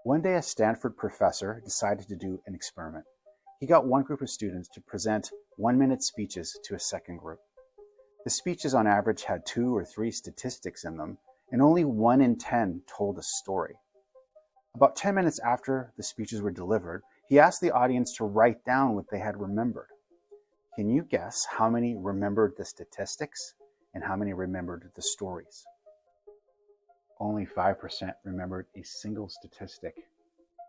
One day, a Stanford professor decided to do an experiment. He got one group of students to present 1-minute speeches to a second group. The speeches on average had 2 or 3 statistics in them, and only 1 in 10 told a story. About 10 minutes after the speeches were delivered, he asked the audience to write down what they had remembered. Can you guess how many remembered the statistics and how many remembered the stories? Only 5% remembered a single statistic,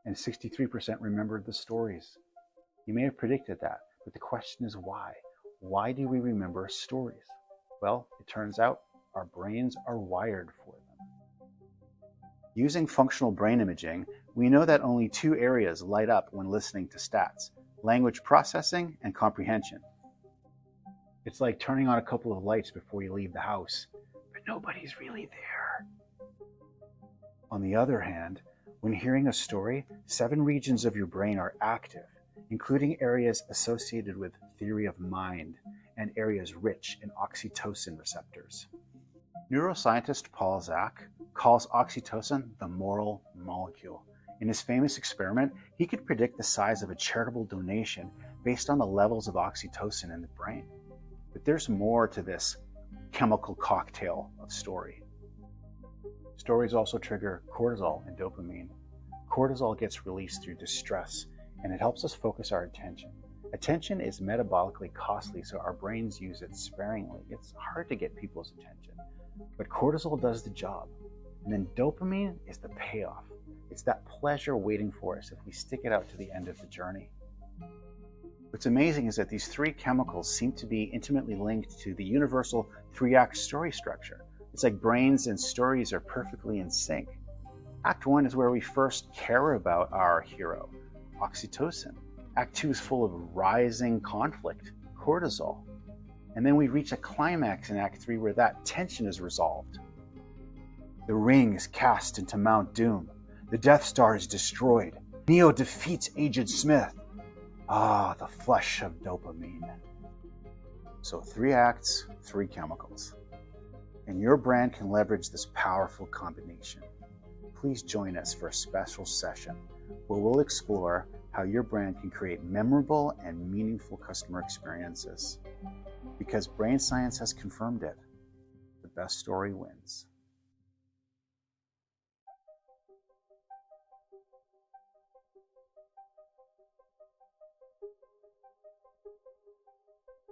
and 63% remembered the stories. You may have predicted that, but the question is why? Why do we remember stories? Well, it turns out our brains are wired for them. Using functional brain imaging, we know that only 2 areas light up when listening to stats: language processing and comprehension. It's like turning on a couple of lights before you leave the house, but nobody's really there. On the other hand, when hearing a story, 7 regions of your brain are active, including areas associated with theory of mind and areas rich in oxytocin receptors. Neuroscientist Paul Zak calls oxytocin the moral molecule. In his famous experiment, he could predict the size of a charitable donation based on the levels of oxytocin in the brain. But there's more to this chemical cocktail of story. Stories also trigger cortisol and dopamine. Cortisol gets released through distress, and it helps us focus our attention. Attention is metabolically costly, so our brains use it sparingly. It's hard to get people's attention, but cortisol does the job. And then dopamine is the payoff. It's that pleasure waiting for us if we stick it out to the end of the journey. What's amazing is that these 3 chemicals seem to be intimately linked to the universal 3-act story structure. It's like brains and stories are perfectly in sync. Act 1 is where we first care about our hero, oxytocin. Act 2 is full of rising conflict, cortisol. And then we reach a climax in Act 3 where that tension is resolved. The ring is cast into Mount Doom. The Death Star is destroyed. Neo defeats Agent Smith. Ah, the flush of dopamine. So 3 acts, 3 chemicals. And your brand can leverage this powerful combination. Please join us for a special session where we'll explore how your brand can create memorable and meaningful customer experiences. Because brain science has confirmed it, the best story wins.